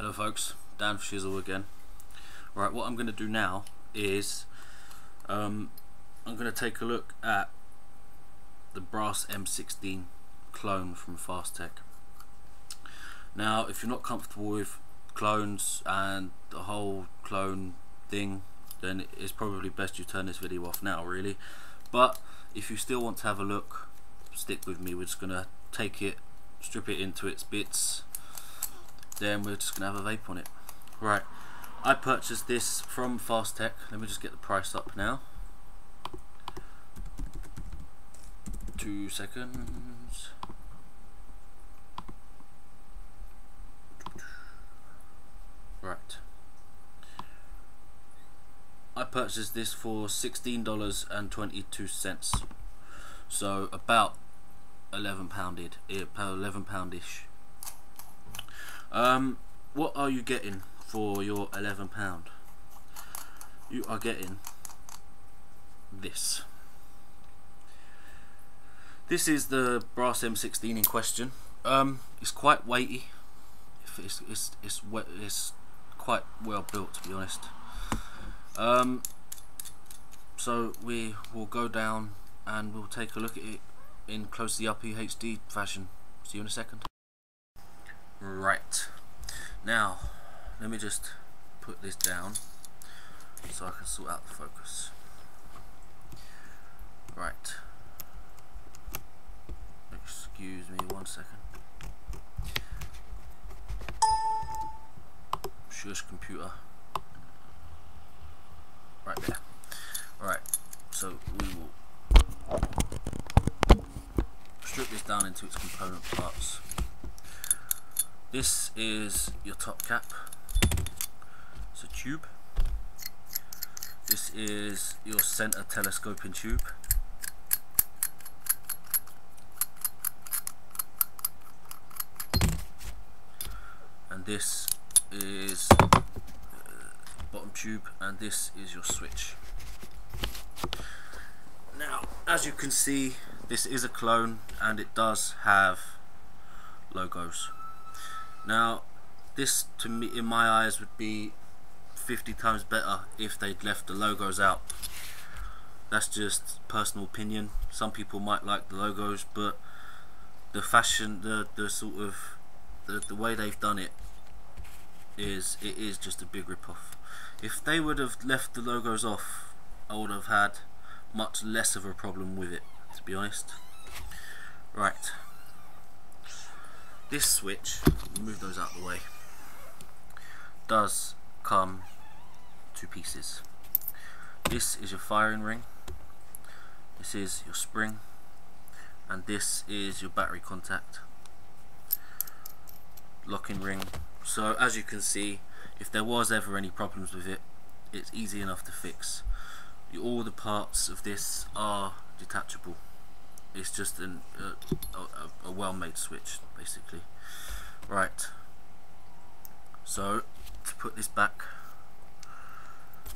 Hello folks, Dan Shizzle again. Right, what I'm going to do now is I'm going to take a look at the brass M16 clone from Fasttech. Now, if you're not comfortable with clones and the whole clone thing, then it's probably best you turn this video off now, really. But if you still want to have a look, stick with me. We're just going to take it, strip it into its bits, then we're just going to have a vape on it. Right, I purchased this from Fasttech. Let me just get the price up now. 2 seconds. Right, I purchased this for $16.22, so about £11-ish. What are you getting for your £11? You are getting this. This is the brass M16 in question. It's quite weighty. It's quite well built, to be honest. So we will go down and we'll take a look at it in closely up HD fashion. See you in a second. Right, now let me just put this down so I can sort out the focus. Right, excuse me 1 second. Shush computer. Right there. Alright, so we will strip this down into its component parts. This is your top cap. It's a tube. This is your center telescoping tube. And this is bottom tube, and this is your switch. Now, as you can see, this is a clone and it does have logos. Now, this to me, in my eyes, would be 50 times better if they'd left the logos out. That's just personal opinion. Some people might like the logos, but the fashion, the sort of the way they've done it is just a big rip-off. If they would have left the logos off, I would have had much less of a problem with it, to be honest. Right, this switch, move those out of the way, does come 2 pieces. This is your firing ring, this is your spring, and this is your battery contact. Locking ring. So as you can see, if there was ever any problems with it, it's easy enough to fix. All the parts of this are detachable. It's just a well-made switch, basically. Right, so to put this back,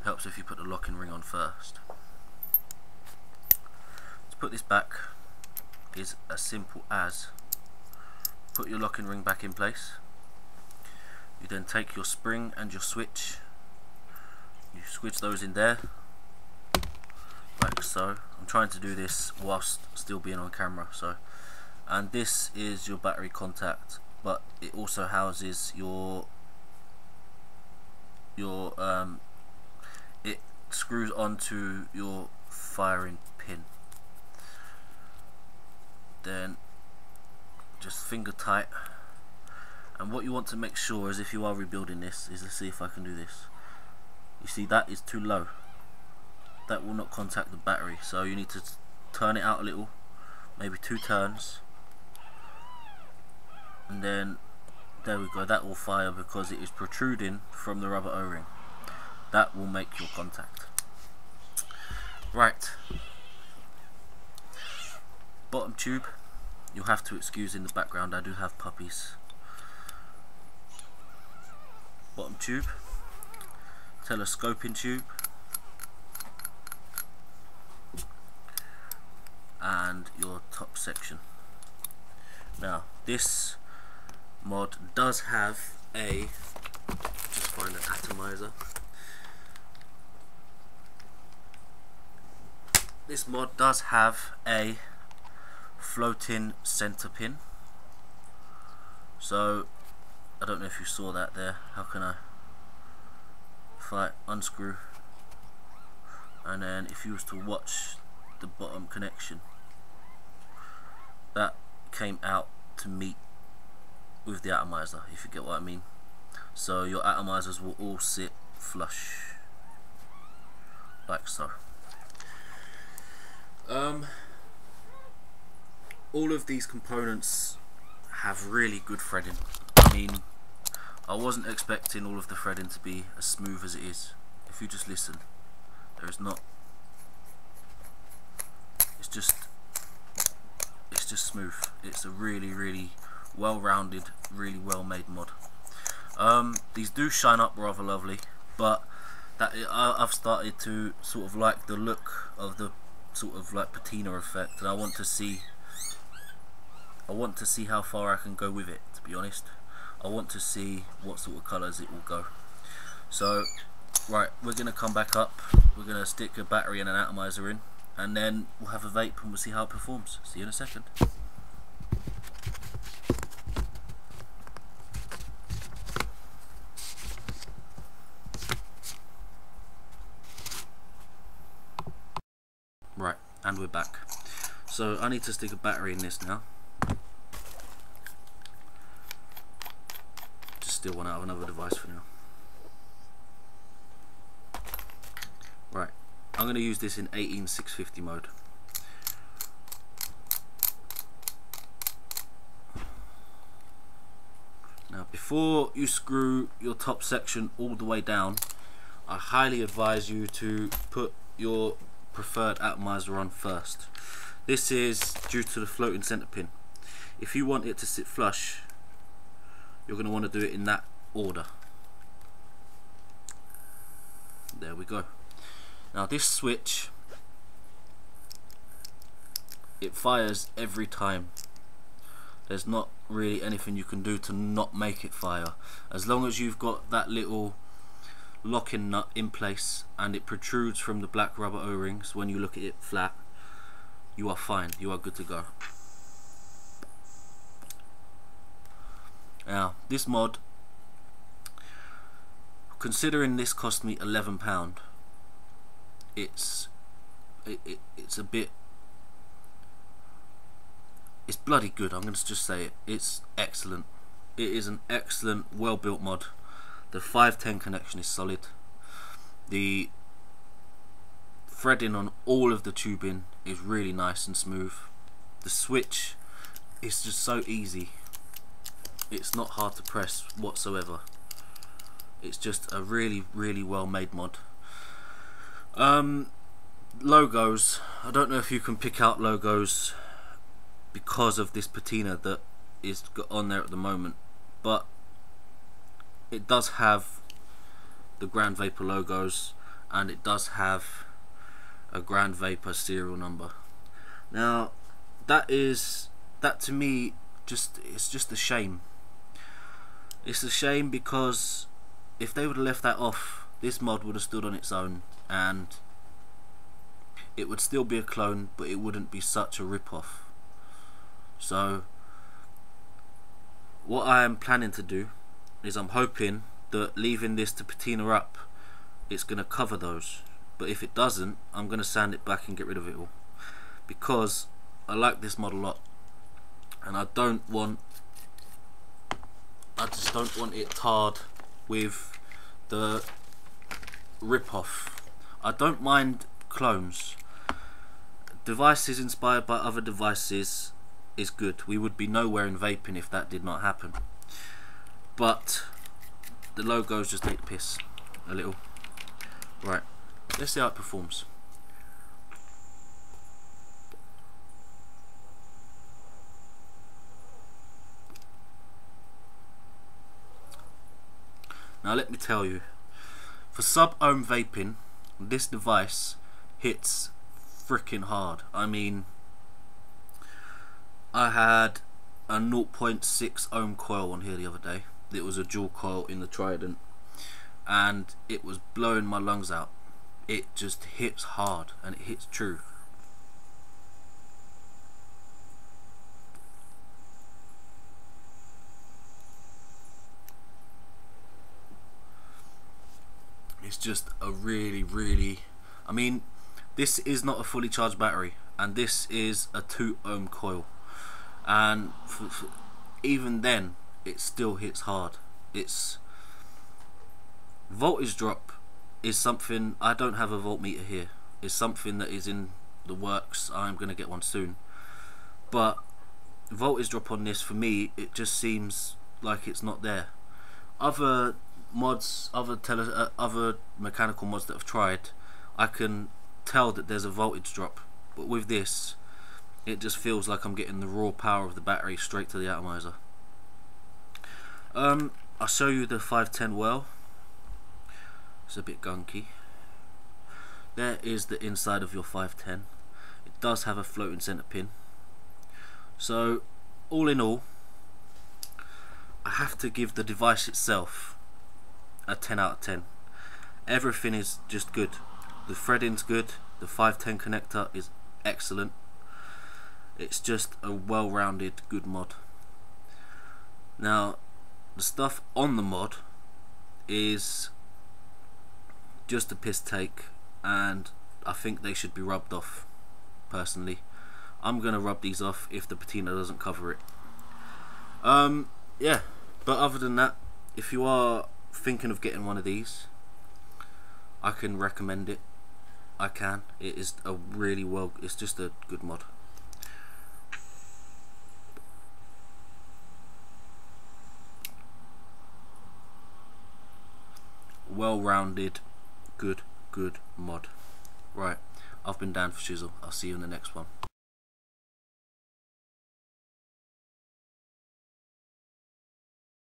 helps if you put the locking ring on first. To put this back is as simple as put your locking ring back in place. You then take your spring and your switch, you switch those in there, like so. I'm trying to do this whilst still being on camera, so. And this is your battery contact, but it also houses it screws onto your firing pin. Then just finger tight. And what you want to make sure is, if you are rebuilding this, is, let's see if I can do this. You see, that is too low. That will not contact the battery, so you need to turn it out a little, maybe 2 turns, and then there we go. That will fire because it is protruding from the rubber O-ring. That will make your contact. Right, bottom tube. You'll have to excuse in the background, I do have puppies. Bottom tube, telescoping tube, and your top section. Now, this mod does have a find an atomizer. This mod does have a floating center pin, so I don't know if you saw that there. How can I, if I unscrew, and then if you was to watch the bottom connection, that came out to meet with the atomizer, if you get what I mean. So your atomizers will all sit flush like so. All of these components have really good threading. I mean, I wasn't expecting all of the threading to be as smooth as it is. If you just listen, there is not, it's just smooth. It's a really well-rounded, really well-made mod. These do shine up rather lovely, but I've started to sort of like the look of the sort of like patina effect, and I want to see how far I can go with it, to be honest. I want to see what sort of colours it will go. So right, we're going to come back up, we're going to stick a battery and an atomizer in, and then we'll have a vape and we'll see how it performs. See you in a second. Right, and we're back. So I need to stick a battery in this now. Just steal one out of another device for now. Right, I'm going to use this in 18650 mode. Now before you screw your top section all the way down, I highly advise you to put your preferred atomizer on first. This is due to the floating center pin. If you want it to sit flush, you're going to want to do it in that order. There we go. Now this switch, it fires every time. There's not really anything you can do to not make it fire. As long as you've got that little locking nut in place and it protrudes from the black rubber O-rings when you look at it flat, you are fine, you are good to go. Now this mod, considering this cost me £11, it's a bit, it's bloody good. I'm going to just say it, it's excellent. It is an excellent, well built mod. The 510 connection is solid. The threading on all of the tubing is really nice and smooth. The switch is just so easy. It's not hard to press whatsoever. It's just a really well made mod. Logos, I don't know if you can pick out logos because of this patina that is on there at the moment, but it does have the Grand Vapor logos, and it does have a Grand Vapor serial number. Now that to me, it's just a shame. It's a shame because if they would have left that off, this mod would have stood on its own and it would still be a clone, but it wouldn't be such a rip-off. So what I am planning to do is, I'm hoping that leaving this to patina up, it's going to cover those. But if it doesn't, I'm going to sand it back and get rid of it all, because I like this mod a lot, and I just don't want it tarred with the rip-off. I don't mind clones. Devices inspired by other devices is good. We would be nowhere in vaping if that did not happen. But the logos just take the piss a little. Right, let's see how it performs. Now let me tell you, for sub-ohm vaping, this device hits freaking hard. I mean, I had a 0.6 ohm coil on here the other day. It was a dual coil in the Trident, and it was blowing my lungs out. It just hits hard and it hits true. It's just a really, I mean, this is not a fully charged battery, and this is a 2 ohm coil, and even then it still hits hard. Its voltage drop is something, I don't have a voltmeter here, it's something that is in the works. I'm gonna get one soon, but voltage drop on this, for me, it just seems like it's not there. Other mods, other mechanical mods that I've tried, I can tell that there's a voltage drop, but with this it just feels like I'm getting the raw power of the battery straight to the atomizer. I'll show you the 510 well. It's a bit gunky. There is the inside of your 510. It does have a floating center pin. So all in all, I have to give the device itself a 10 out of 10. Everything is just good. The threading's good, the 510 connector is excellent. It's just a well-rounded good mod. Now the stuff on the mod is just a piss take, and I think they should be rubbed off. Personally, I'm gonna rub these off if the patina doesn't cover it. Yeah, but other than that, if you are thinking of getting one of these, I can recommend it. I can. It is a really it's just a good mod. Well-rounded, good mod. Right, I've been Dan for Shizzle. I'll see you in the next one.